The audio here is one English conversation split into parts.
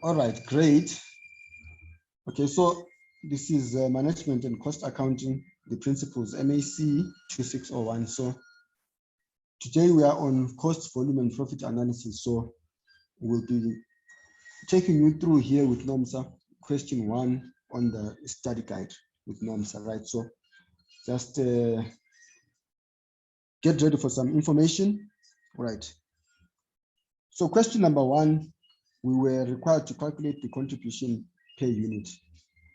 All right, great. Okay, so this is management and cost accounting, the principles, MAC 2601. So today we are on cost, volume, and profit analysis. So we'll be taking you through here with NOMSA, question 1 on the study guide with NOMSA, right? So just get ready for some information. All right. So question number 1, we were required to calculate the contribution per unit.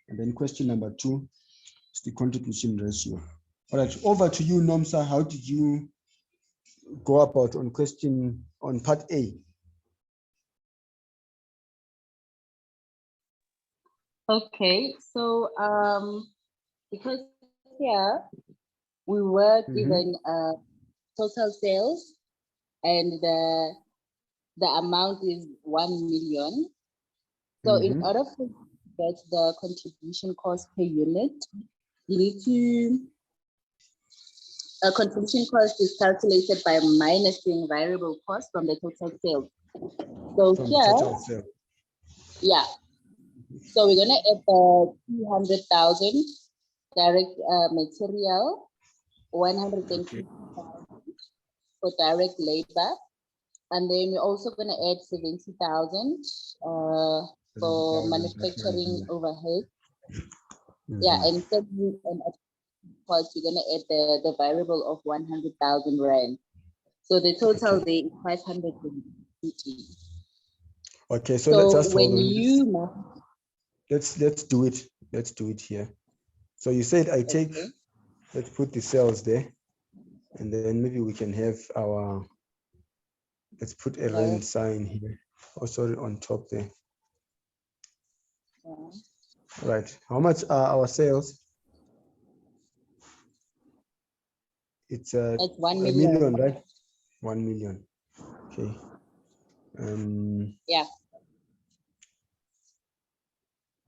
And then question number 2 is the contribution ratio. All right, over to you, NOMSA. How did you go about on part A? Okay, so because here we were given total sales and the amount is 1 million. So in order to get the contribution cost per unit, you need to, a contribution cost is calculated by minusing variable cost from the total sales. So From here, total sale. yeah. So we're gonna add the 200,000 direct material, 150,000 for direct labor, and then we're also gonna add 70,000 for manufacturing overhead. Yeah, and then and of course we're gonna add the variable of 100,000 rand. So the total there is 550. Okay, so let's just when hold on. you Let's do it. Let's do it here. So you said I take, let's put the cells there, and then maybe we can have our, let's put a rand sign here. Oh, sorry, on top there. Right. How much are our sales? It's 1 million, right? 1 million. Okay. Yeah.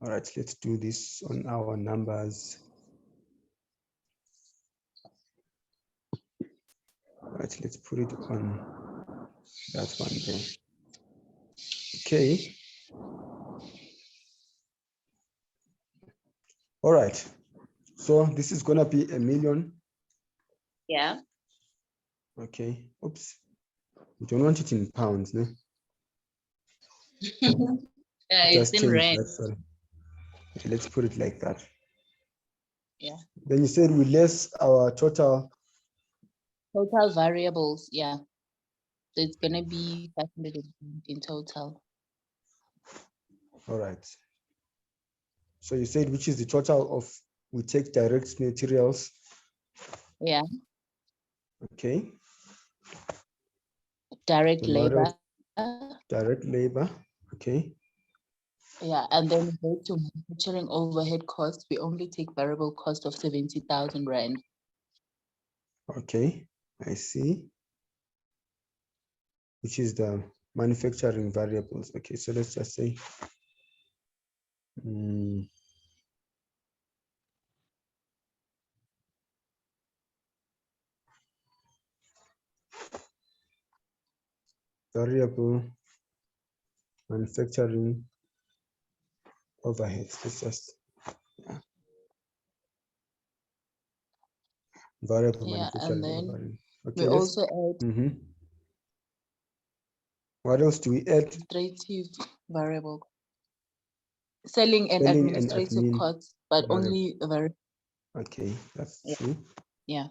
All right, let's do this on our numbers. All right, let's put it on that one there. Okay. All right. So this is gonna be 1 million. Yeah. Okay. Oops. We don't want it in pounds, no? It's in rand. Sorry. Okay, let's put it like that. Yeah. Then you said we less our total Variables, yeah. So it's gonna be 500 in total. All right. So you said which is the total of, we take direct materials. Yeah. Okay. Direct labor. Direct labor. Okay. Yeah, and then we go to manufacturing overhead costs. We only take variable cost of 70,000 rand. Okay, I see. Which is the manufacturing variables. Okay, so let's just say variable manufacturing overheads. Let's just variable manufacturing overhead. Okay, we also add what else do we add? Administrative variable. Selling and administrative costs, but only a very. Okay, that's true. Yeah.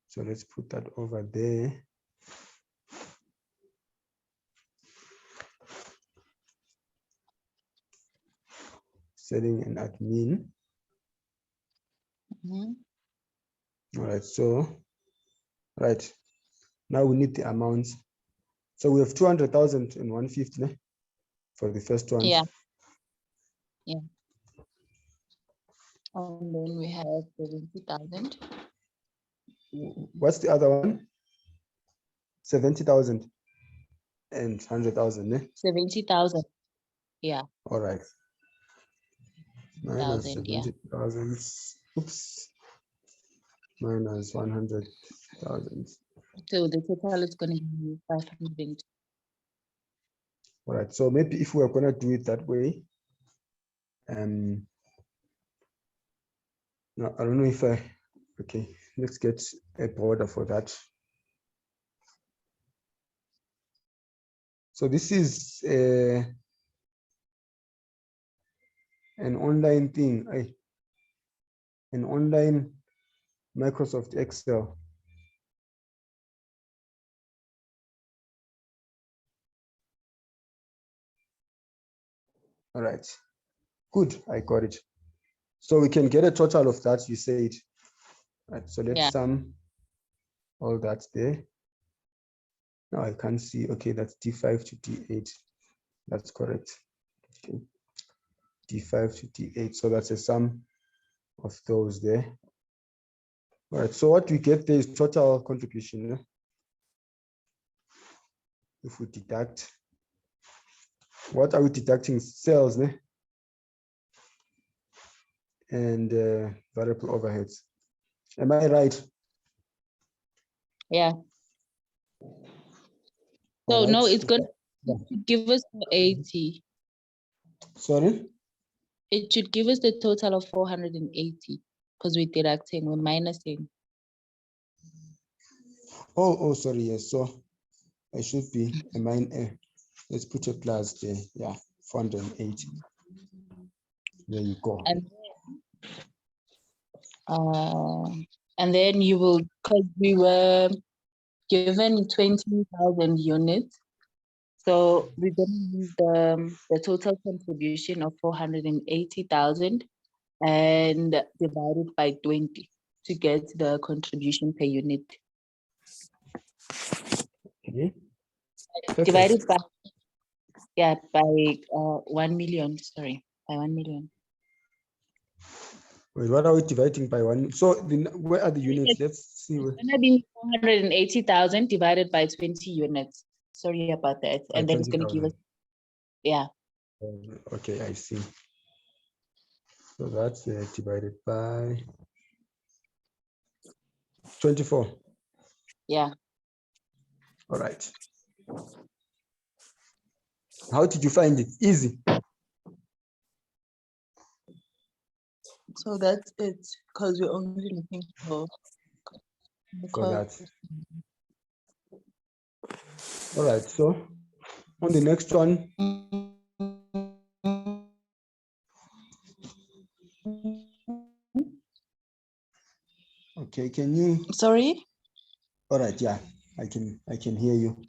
So let's put that over there. Selling and admin. All right, so right now we need the amounts. So we have 200,000 and 150 for the first one. Yeah. Yeah. And then we have 70,000. What's the other one? 70,000 and 100,000. 70,000. Yeah. All right. Minus 70,000. Yeah. Oops. Minus 100,000. So the total is going to be 500. All right, so maybe if we're gonna do it that way, no, I don't know if okay, let's get a border for that. So this is an online thing, an online Microsoft Excel. All right, good, I got it. So we can get a total of that, you said. Right, so let's Yeah. sum all that there. Now I can't see, okay, that's D5 to D8. That's correct. Okay. D5 to D8, so that's a sum of those there. All right, so what we get there is total contribution. Yeah? If we deduct, what are we deducting? Sales, né? And variable overheads. Am I right? Yeah. So All no, right. it's gonna Yeah. give us 80. Sorry? It should give us the total of 480 because we're deducting, we're minusing. Oh, sorry, yes. So I should be a mine. Let's put a plus there. Yeah, 480. There you go. And then you will, because we were given 20,000 units. So we're going to use the total contribution of 480,000 and divide it by 20 to get the contribution per unit. Okay. Divided by, yeah, by 1 million, sorry, by 1 million. Wait, what are we dividing by 1? So where are the units? Let's see. It's going to be 480,000 divided by 20 units. Sorry about that. And then it's going to give us, yeah. Okay, I see. So that's divided by 24. Yeah. All right. How did you find it? Easy. So that's it, because we're only looking for that. All right, so on the next one. Okay, can you? Sorry? All right, yeah, I can hear you.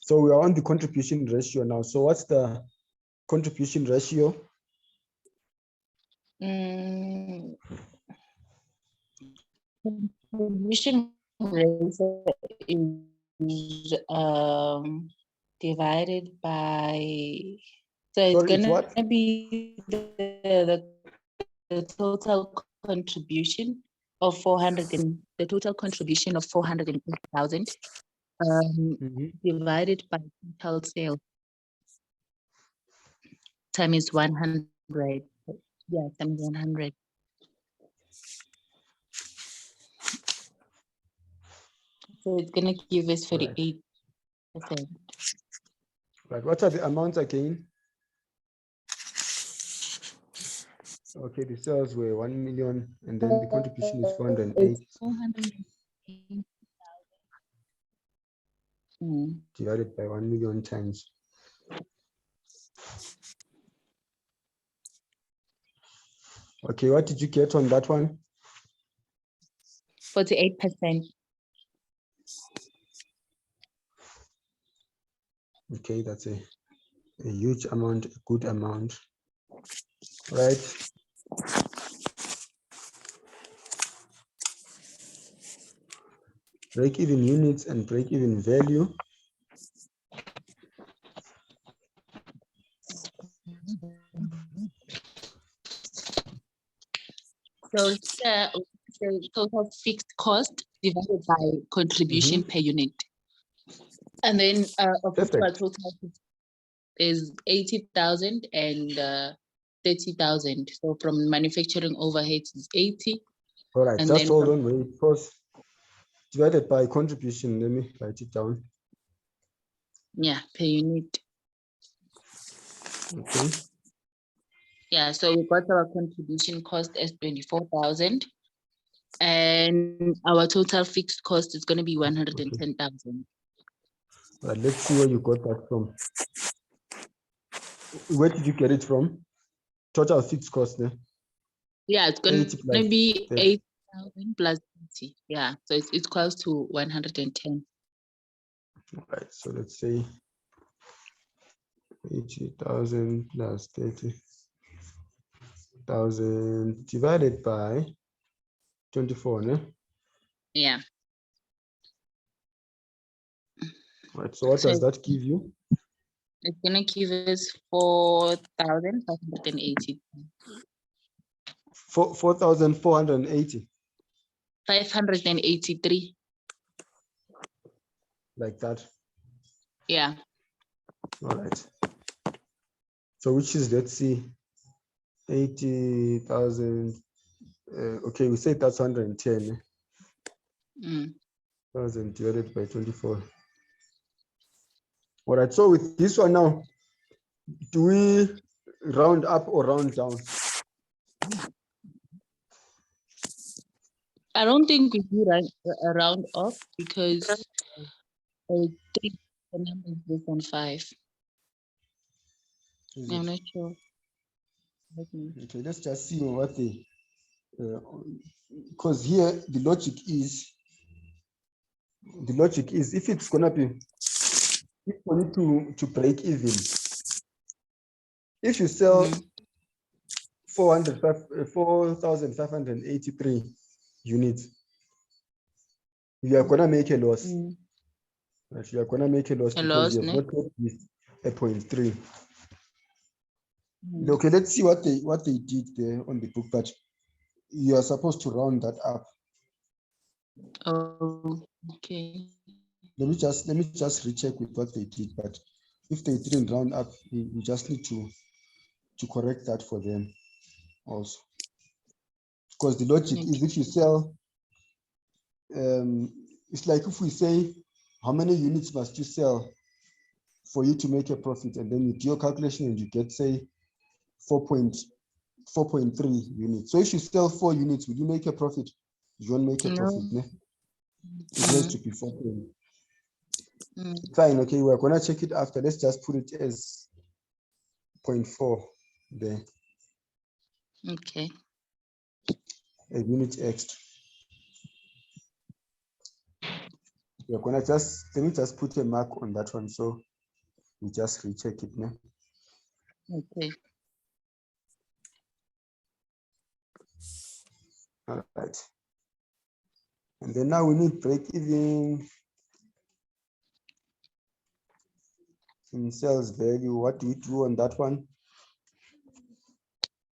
So we are on the contribution ratio now. So what's the contribution ratio? Contribution ratio is divided by, so it's gonna be the total contribution of 480,000 divided by total sales times 100. Yeah, times 100. So it's gonna give us 48%. Right. What are the amounts again? Okay, the sales were 1 million, and then the contribution is 408. 408. Divided by 1 million times. Okay, what did you get on that one? 48%. Okay, that's a huge amount, a good amount, right? Break-even units and break-even value. So it's the total fixed cost divided by contribution per unit. And then of which our total is 80,000 and 30,000. So from manufacturing overheads is 80. All right, and just hold on, wait, pause. Divided by contribution, let me write it down. Yeah, per unit. Okay. Yeah, so we got our contribution cost as 24,000. And our total fixed cost is going to be 110,000. Right, let's see where you got that from. Where did you get it from? Total fixed cost, ne? Yeah, it's going 80 plus to be 30. 8,000 plus 20. Yeah, so it's close to 110. Right, so let's say 80,000 plus 30,000 divided by 24, ne? Yeah. Right, so what So does that give you? it's going to give us 4,580. 4,480, 583. like that. Yeah. All right. So which is, let's see, 80,000. Okay, we say that's 110. Ne? Mm. 1,000 divided by 24. All right, so with this one now, do we round up or round down? I don't think we do a round off because 3 the number is less than 5. Is I'm it? not sure. Let me- Okay, let's just see what the, because here the logic is if it's gonna be, if we need to break even, if you sell Mhm. 4,583 units, you are gonna make a loss. Mm. Right? You are gonna make a loss A because loss, you have ne? not paid this a 0.3. Mm. Okay, let's see what they did there on the book, but you are supposed to round that up. Oh, okay. Let me just recheck with what they did, but if they didn't round up, we just need to correct that for them also. Because the logic is if you sell, it's like if we say how many units must you sell for you to make a profit, and then you do your calculation and you get, say, 4.3 units. So if you sell 4 units, will you make a profit? You won't make a profit. No. Ne? It has to be 4. Mm. Fine, okay, we're gonna check it after. Let's just put it as 0.4 there, Okay. a unit extra. We're gonna let me just put a mark on that one, so we just recheck it now. Okay. All right. And then now we need break even in sales value. What do we do on that one?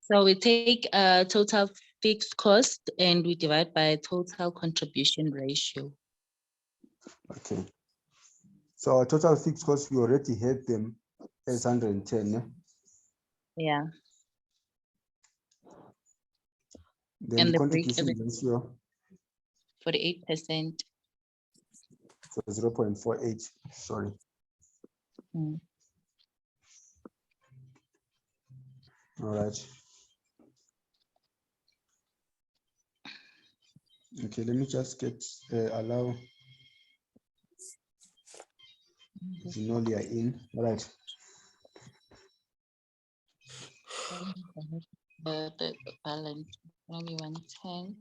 So we take total fixed cost and we divide by total contribution ratio. Okay. So our total fixed costs, we already had them as 110. Yeah? Yeah. Then And the the break contribution even ratio 48%. for 0.48. Sorry. Mm. All right. Okay, let me just get allow Zenolia in. All right. The balance maybe 110.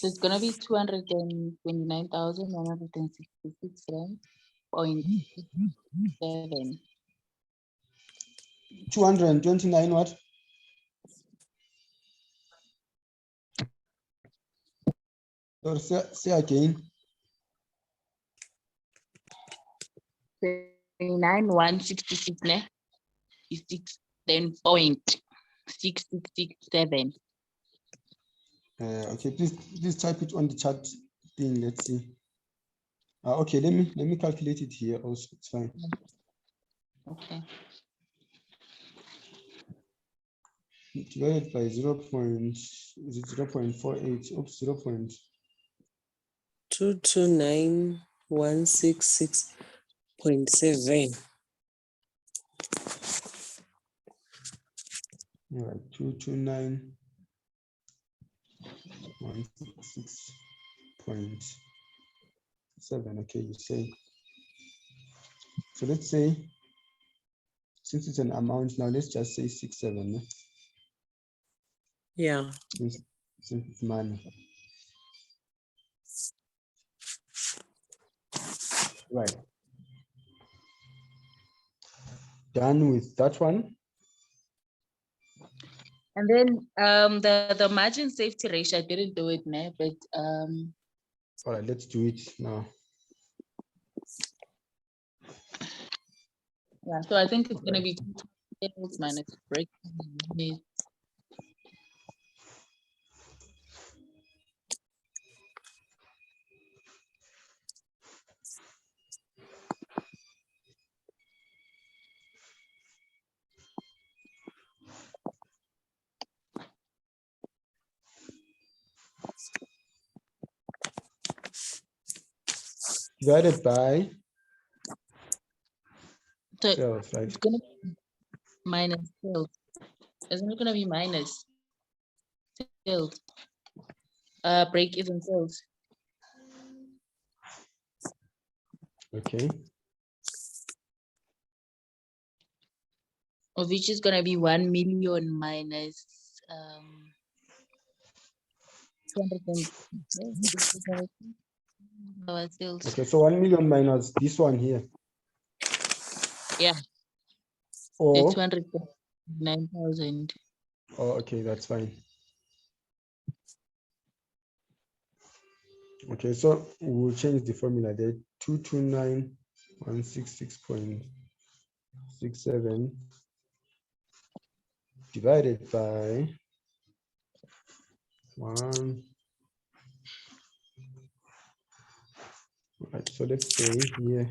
So it's gonna be 229,166 grams, 0.7. 229 what? Or say again. 29,166 ne? Is 6, then 0.6667. Okay, please type it on the chat thing. Let's see. Okay, let me calculate it here also. It's fine. Okay. Divided by 0.48. Oops, 229,166.7. All right, 229,166.7. Okay, you say. So let's say, since it's an amount now, let's just say 67. eh? Yeah. Since it's money. Right. Done with that one. And then the margin safety ratio, I didn't do it now, but All right, let's do it now. yeah, so I think it's gonna be sales minus break. Divided by So sales, right? it's gonna be minus sales. Isn't it gonna be minus sales? Break even sales. Okay. Of which is gonna be 1 million minus 200 our sales. Okay, so 1 million minus this one here. Yeah, Or, 209,000. oh, okay, that's fine. Okay, so we'll change the formula there. 229,166.67 divided by 1. Right, so let's say here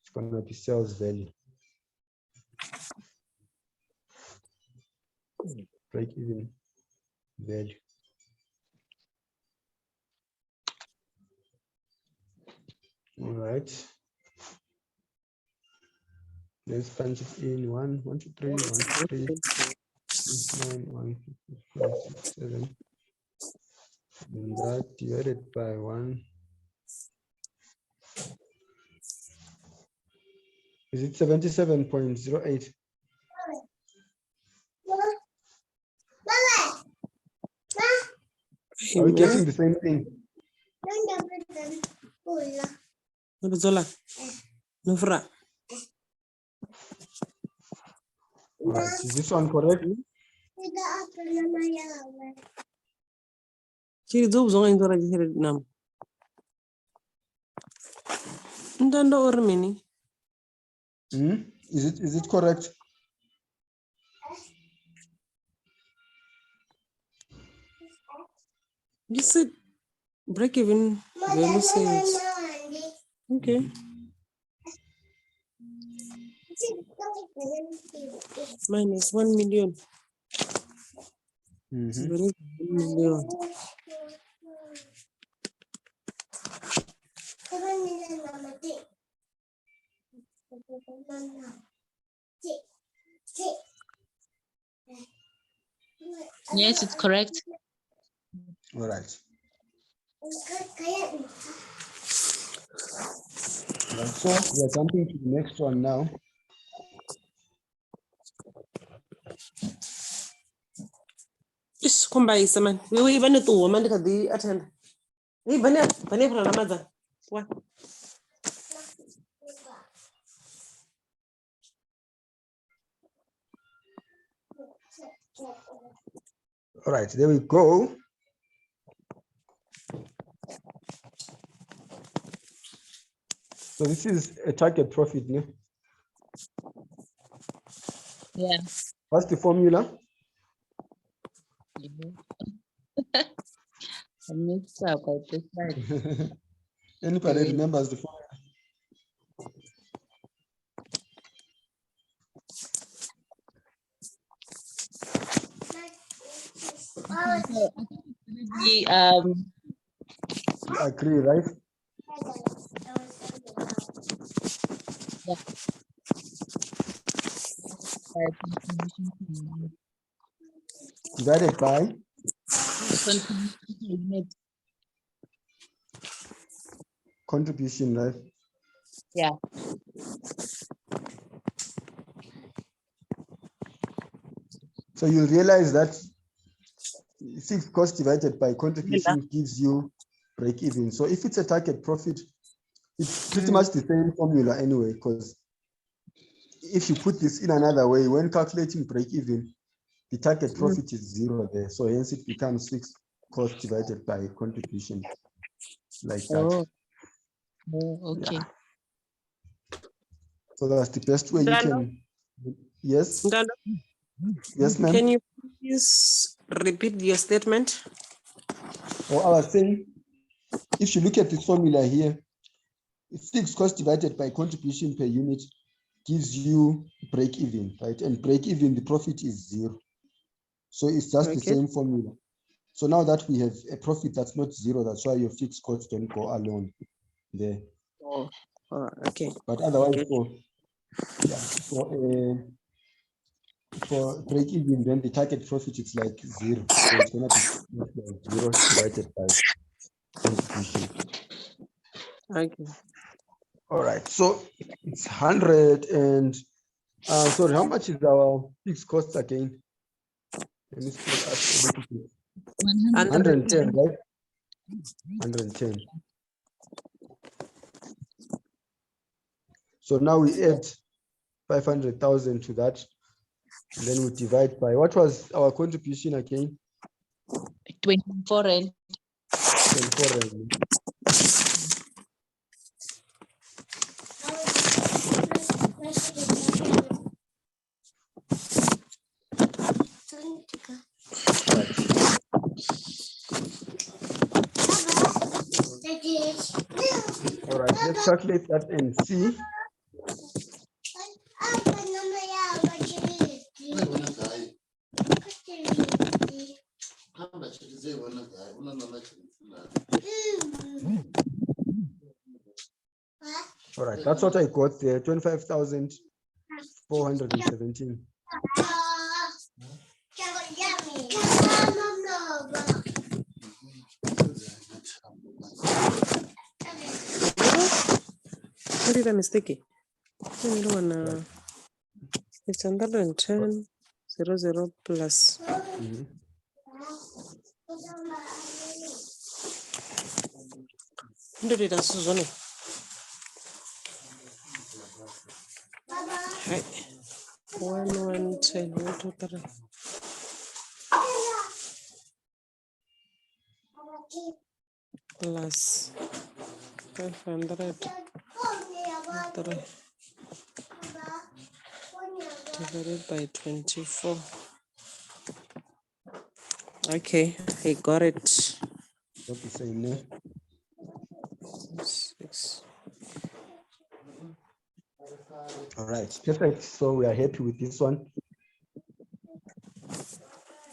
it's gonna be sales value. Break even value. All right. Let's punch it in 1, 1, 2, 3, 1, 2, 3, 9, 1, 2, 3, 4, 6, 7. And that divided by 1. Is it 77.08? Are we getting the same thing? All right, is this one correct? Is it correct? You said break even value sales. Okay. Minus 1 million. Mhm. Break 1 million. Yes, it's correct. All right. Right, so we are jumping to the next one now. Ish, kumbayisa man. We even to woman ka di attend. Hey, banya for Ramadan. What? All right, there we go. So this is a target profit. No? Yeah. What's the formula? I mixed up at this time. Anybody Okay. remembers the formula? We, You agree, right? yeah, contribution Divided by, to unit. contribution, right? Yeah. So you'll realize that fixed cost divided by contribution gives you break even. So if it's a target profit, it's pretty much the same formula anyway, because if you put this in another way, when calculating break even, the target profit is 0 there. So hence it becomes fixed cost divided by contribution, like that. Oh, okay. Yeah. So that's the best way you Ndalo? can. Yes. Ndalo, Yes, ma'am. can you please repeat your statement? Or I was saying, if you look at this formula here, fixed cost divided by contribution per unit gives you break even, right? And break even, the profit is 0. So it's just the Okay. same formula. So now that we have a profit that's not 0, that's why your fixed costs don't go alone there. Oh, okay. But otherwise, Okay. for break even, then the target profit is like 0. So it's gonna be 0 divided by contribution. Okay. All right. So it's 100 and sorry, how much is our fixed costs again? Let me speed up a little bit. 110, right? 110. So now we add 500,000 to that. And then we divide by, what was our contribution again? 24 rand. 24 rand. All right, let's calculate that and see. All right, that's what I got there, 25,417. What did I mistake? It's 110, 00 plus. Mhm. Ndo did Suzanne. Hi. 110, 1, 2, 3. Plus 500 divided by 24. Okay, I got it. Not the same, no? 6. All right, perfect. So we are happy with this one.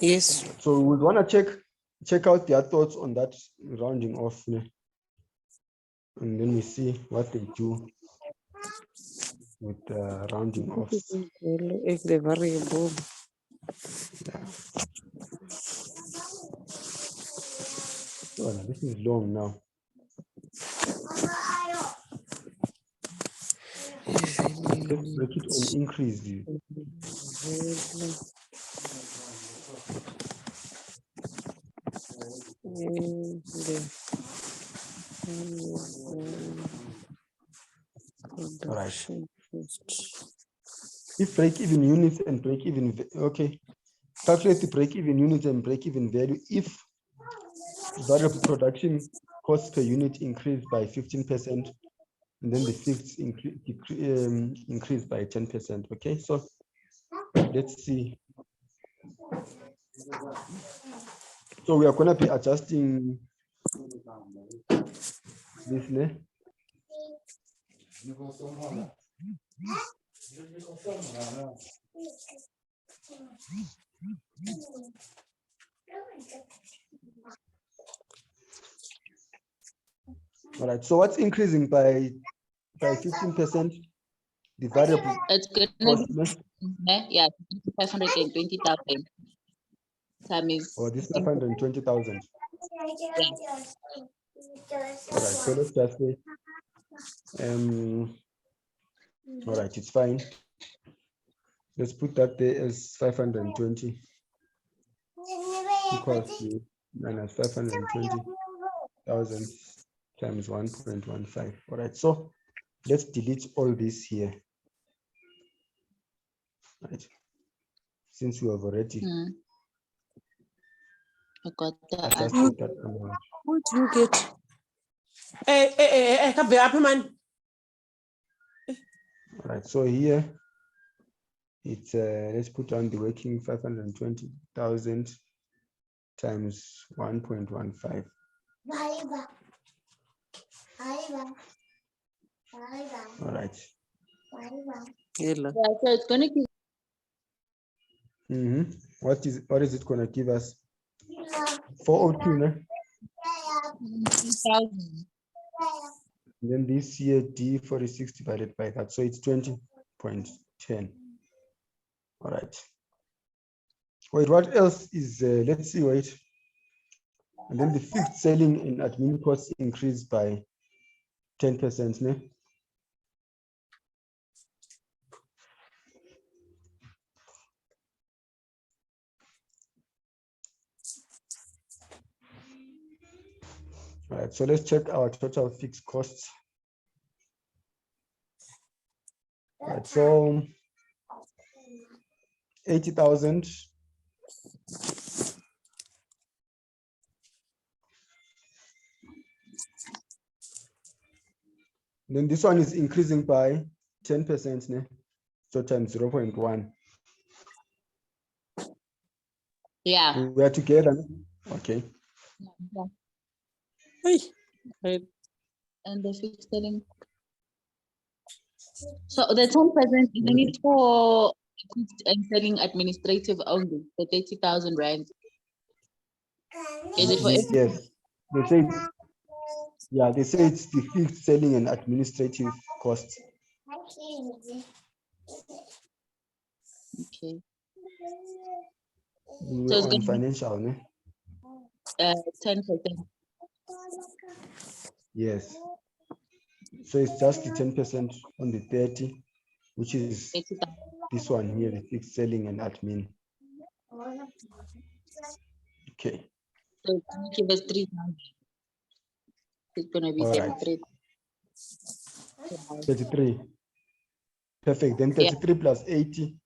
Yes. So we would want to check out their thoughts on that rounding off, and then we see what they do with rounding off. If the variable. Oh, no, this is long now. Let's break it on increased view. All right. If break-even units and break-even, okay. Calculate the break-even units and break-even value if variable production cost per unit increased by 15%, and then the fixed increase by 10%. Okay, so let's see. So we are going to be adjusting This ne? All right. So what's increasing by 15%? The variable It's gonna cost, be, yeah, 520,000 times. or this 520,000. All right. So let's just say, all right, it's fine. Let's put that there as 520 equals to minus 520,000 times 1.15. All right, so let's delete all this here. Right, since we have already I got the adjusted answer. that amount. What do you get? Hey, come here, man. All right, so here it's let's put down the working 520,000 times 1.15. All right. Yeah, Yeah, so it's gonna give What is it gonna give us? 402, ne? 3,000. Then this here D46 divided by that, so it's 20.10. All right. Wait, what else is let's see, wait. And then the fixed selling and admin costs increased by 10%, ne? All right, so let's check our total fixed costs. All right, so 80,000. Then this one is increasing by 10%, ne? So times 0.1. Yeah. We are together. Okay. Yeah. Hey. And the fixed selling. So the 10% is only for fixed and selling administrative only, the 30,000 rand. Is it for everything? Yes. They say, yeah, they say it's the fixed selling and administrative costs. Okay. We So were it's on gonna be financial, ne? 10%. Yes. So it's just the 10% on the 30, which is 80,000. this one here, the fixed selling and admin. Okay. So it's gonna give us 3,000. It's gonna be All right. 33. 33. Perfect. Then 33 plus 80.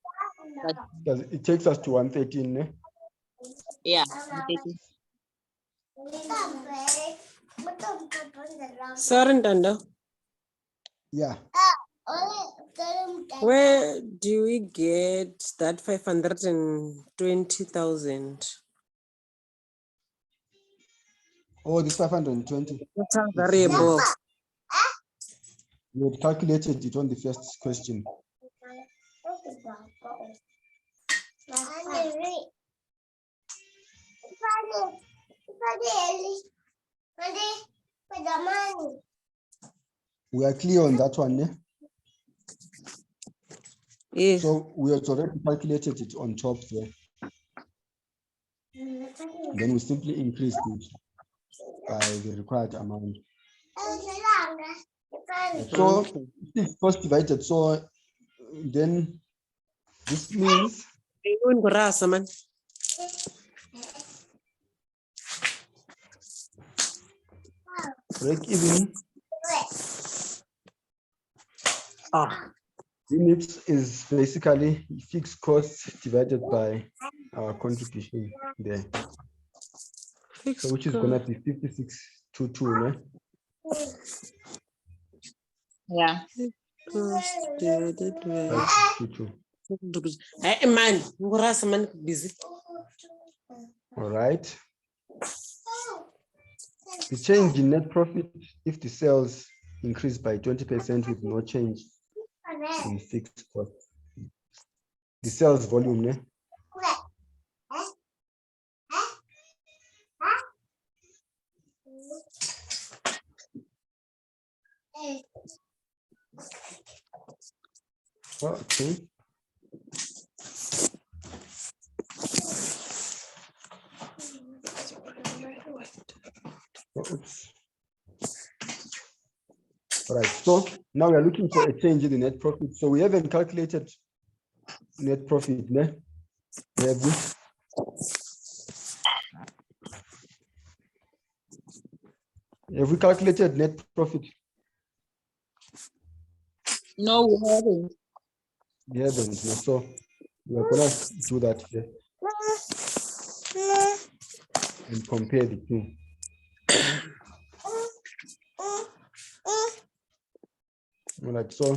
It takes us to 113, ne? Yeah. Sorry, Danda. Yeah. Where do we get that 520,000? Oh, this 520. Total It's variable. we had calculated it on the first question. We are clear on that one, ne? Yes. So we had already calculated it on top there. Then we simply increased it by the required amount. So it's cost divided. So then this means Man. break even units is basically fixed costs divided by our contribution there. So which is gonna be 5622, ne? Yeah. Divided by 22. Hey, man, busy. All right. The change in net profit if the sales increase by 20% with no change in fixed cost. The sales volume, ne? Okay. Oops. All right, so now we are looking for a change in the net profit. So we haven't calculated net profit, ne? Have we? Have we calculated net profit? No, we haven't. We haven't, no. So we are gonna do that here and compare the two. All right, so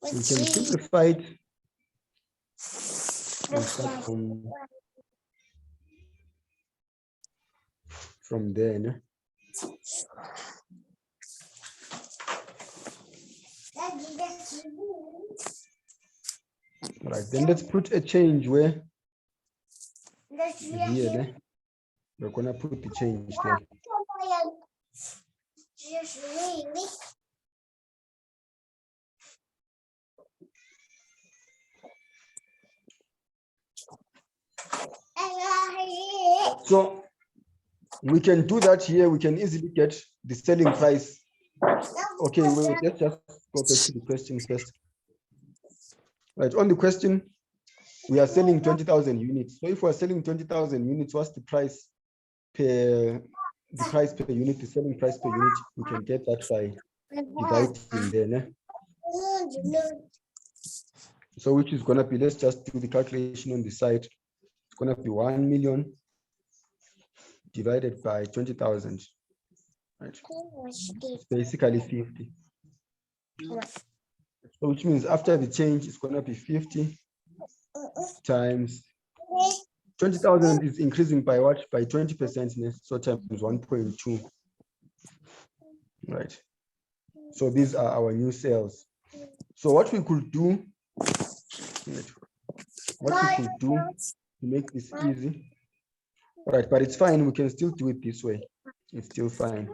we can simplify it and start from there, ne? All right, then let's put a change where here, ne? We're gonna put the change there. So we can do that here. We can easily get the selling price. Okay, wait, let's just go back to the question first. Right, on the question, we are selling 20,000 units. So if we're selling 20,000 units, what's the price per unit, the selling price per unit? We can get that by dividing there. Ne? So which is gonna be, let's just do the calculation on the side. It's gonna be 1 million divided by 20,000. Right. It's basically 50. So which means after the change, it's gonna be 50 times 20,000 is increasing by what? By 20%, so times 1.2. Right. So these are our new sales. So what we could do, to make this easy. All right, but it's fine. We can still do it this way. It's still fine.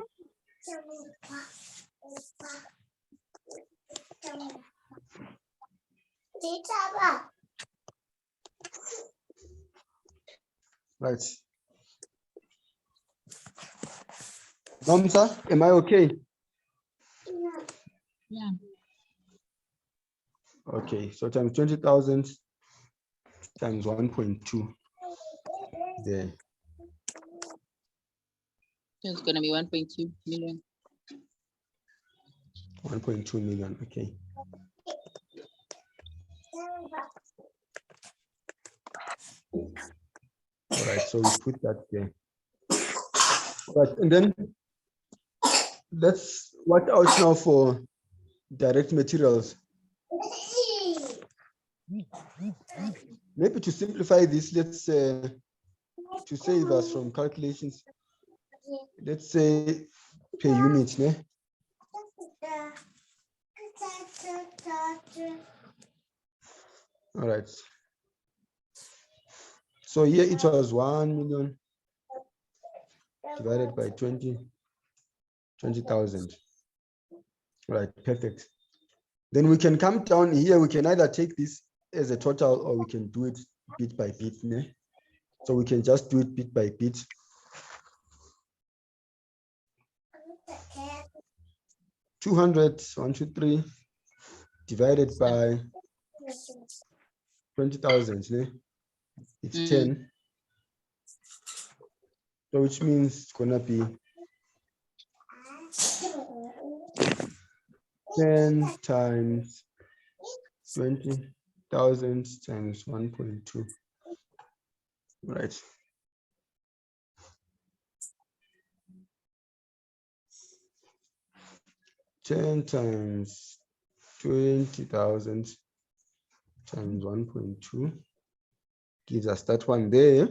Right. Nomsa, am I okay? Yeah. Okay, so times 20,000 times 1.2 there. It's gonna be 1.2 million. 1.2 million, okay. All right, so we put that there. Right, and then let's work out now for direct materials. Maybe to simplify this, let's to save us from calculations, let's say per unit, ne? All right. So here it was 1 million divided by 20,000. Right, perfect. Then we can come down here. We can either take this as a total or we can do it bit by bit. Ne? So we can just do it bit by bit. $200,123 divided by 20,000. Ne? It's 10. So which means it's gonna be 10 times 20,000 times 1.2. Right. Ten times 20,000 times 1.2 gives us that one there.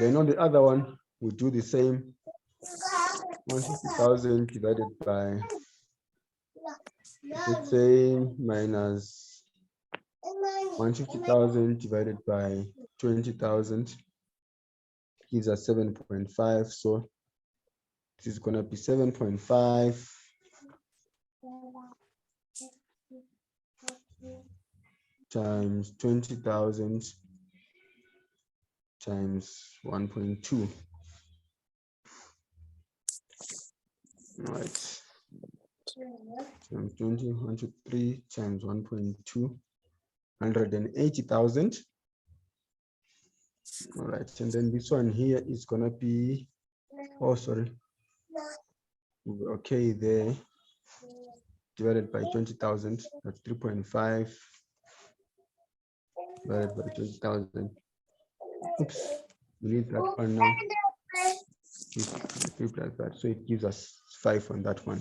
Then on the other one, we do the same. 150,000 divided by, let's say, minus 150,000 divided by 20,000 gives us 7.5. So this is going to be 7.5 times 20,000 times 1.2. Right. Times 20, 103 times 1.2, 180,000. All right, and then this one here is gonna be, oh, sorry. Okay, there, divided by 20,000, that's 3.5 divided by 20,000. Oops, we need that one now. 3 plus that, so it gives us 5 on that one.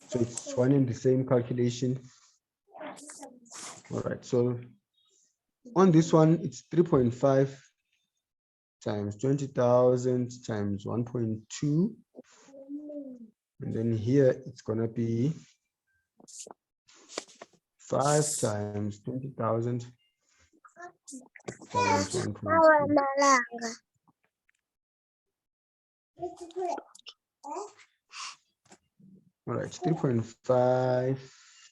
So it's one in the same calculation. All right, so on this one, it's 3.5 times 20,000 times 1.2. And then here it's gonna be 5 times 20,000 times 1.2. All right, 3.5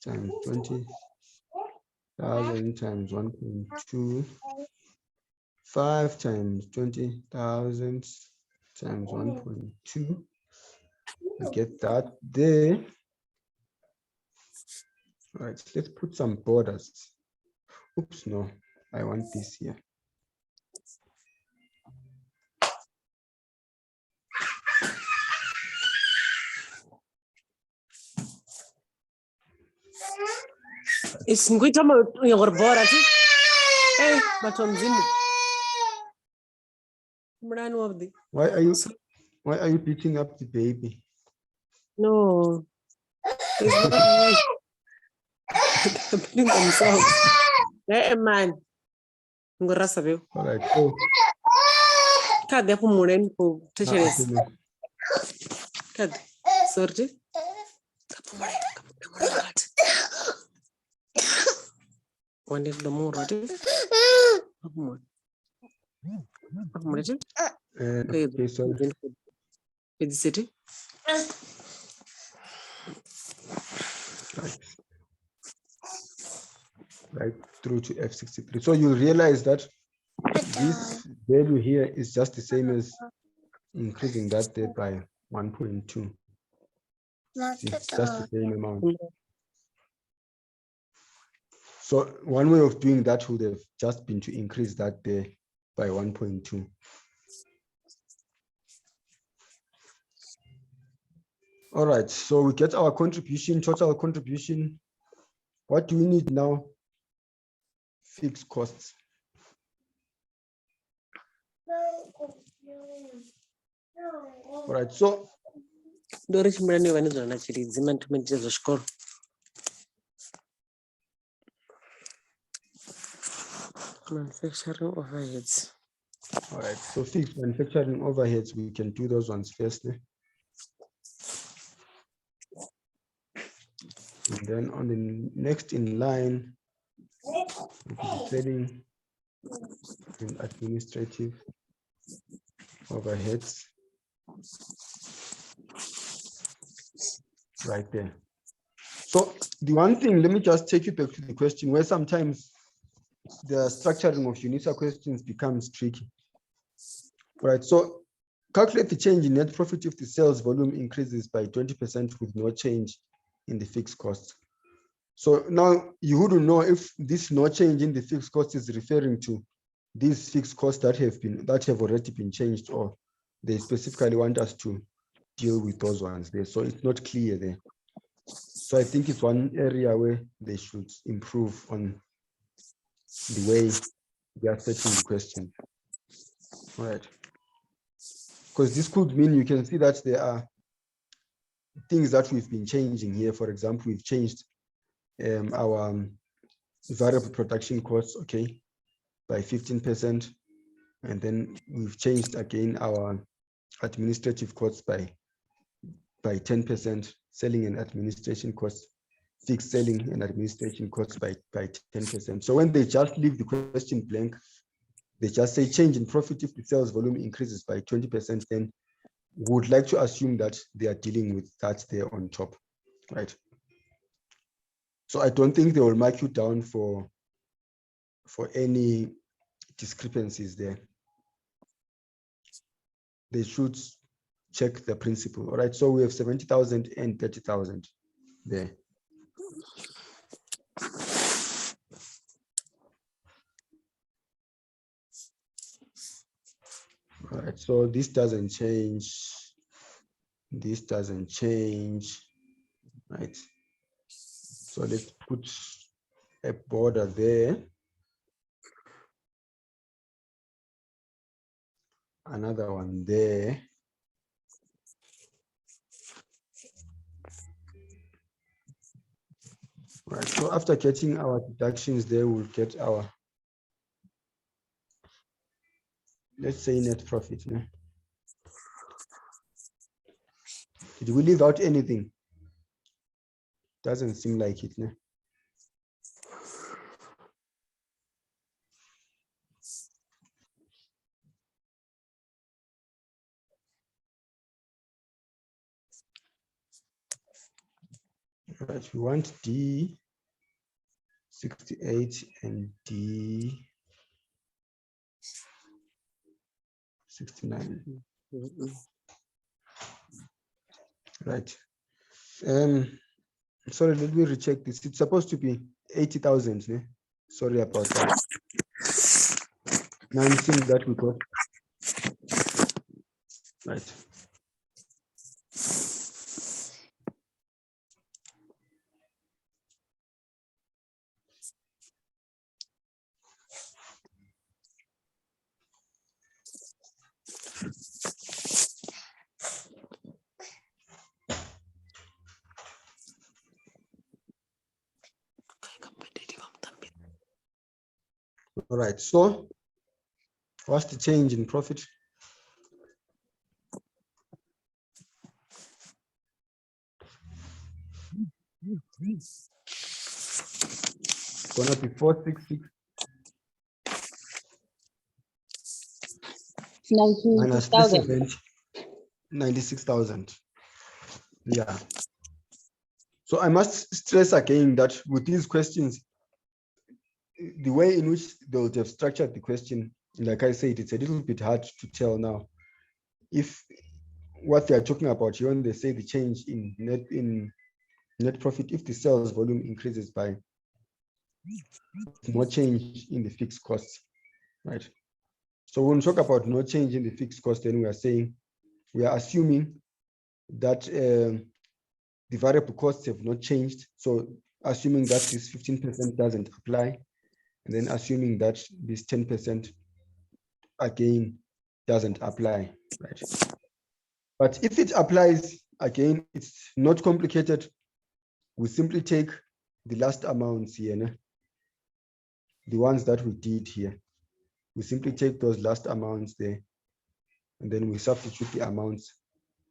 times 20,000 times 1.2. 5 times 20,000 times 1.2. We get that there. All right, let's put some borders. Oops, no, I want this here. It's going your border. Hey, but on Zim. Why are you picking up the baby? No. It's not me. They're putting themselves. Hey, man. I'm going to All right, so Kad ya pumuren po teachers. Kad sorry. One of the more right. okay, so It's city. right through to F63. So you realize that this value here is just the same as increasing that there by 1.2. It's just the same amount. So one way of doing that would have just been to increase that there by 1.2. All right, so we get our contribution, total contribution. What do we need now? Fixed costs. All right, so manufacturing overheads. All right, so fixed manufacturing overheads, we can do those ones first. And then on the next in line, selling and administrative overheads. Right there. So the one thing, let me just take you back to the question where sometimes the structuring of UNISA questions becomes tricky. Right, so calculate the change in net profit if the sales volume increases by 20% with no change in the fixed costs. So now you wouldn't know if this no change in the fixed cost is referring to these fixed costs that have already been changed, or they specifically want us to deal with those ones there. So it's not clear there. So I think it's one area where they should improve on the way they are setting the question. All right. Because this could mean you can see that there are things that we've been changing here. For example, we've changed our variable production costs, okay, by 15%. And then we've changed again our administrative costs by 10%, selling and administration costs, fixed selling and administration costs by 10%. So when they just leave the question blank, they just say change in profit if the sales volume increases by 20%, then we would like to assume that they are dealing with that there on top, right? So I don't think they will mark you down for any discrepancies there. They should check the principle. All right, so we have 70,000 and 30,000 there. All right, so this doesn't change. This doesn't change, right? So let's put a border there. Another one there. Right, so after getting our deductions there, we'll get our, let's say, net profit. No? Did we leave out anything? Doesn't seem like it. No? Right, we want D68 and D69. Right. Sorry, let me recheck this. It's supposed to be 80,000. Eh? Sorry about that. Now I'm seeing that we got. Right. All right, so what's the change in profit? Gonna be 466 minus 96,000. 96,000. Yeah. So I must stress again that with these questions, the way in which they would have structured the question, like I said, it's a little bit hard to tell now if what they are talking about here when they say the change in net profit, if the sales volume increases by no change in the fixed costs, right? So when we talk about no change in the fixed cost, then we are saying, we are assuming that the variable costs have not changed. So assuming that this 15% doesn't apply, and then assuming that this 10% again doesn't apply, right? But if it applies, again, it's not complicated. We simply take the last amounts here, no? The ones that we did here. We simply take those last amounts there, and then we substitute the amounts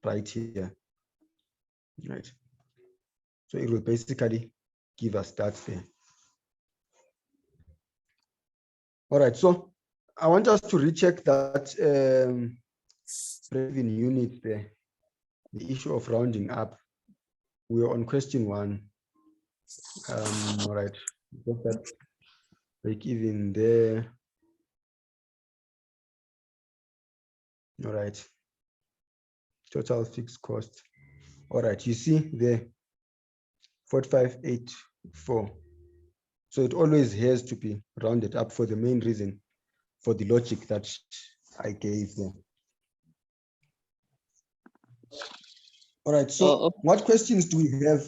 right here, right? So it will basically give us that there. All right, so I want us to recheck that break-even unit there, the issue of rounding up. We are on question 1. All right, get that break even there. All right, total fixed cost. All right, you see there, 4584. So it always has to be rounded up for the main reason, for the logic that I gave them. All right, so what questions do we have?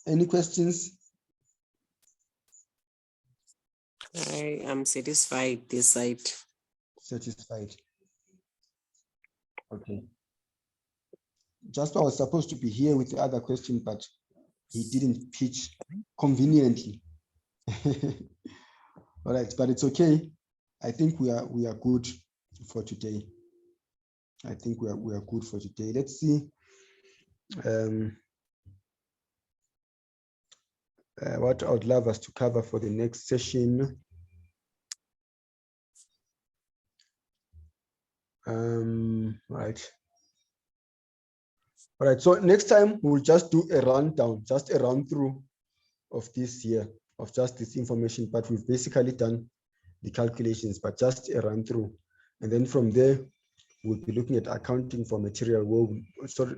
Any questions? I am satisfied this side. Satisfied. Okay. Jasper was supposed to be here with the other question, but he didn't pitch conveniently. All right, but it's okay. I think we are good for today. I think we are good for today. Let's see. What I would love us to cover for the next session. Right. All right, so next time we'll just do a rundown, just a run through of this year, of just this information, but we've basically done the calculations, but just a run through. And then from there, we'll be looking at accounting for material,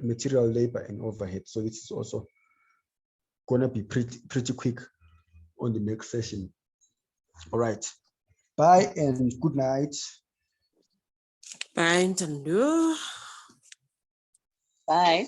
material, labor, and overhead. So this is also gonna be pretty quick on the next session. All right, bye and good night. Bye, Ntando. Bye.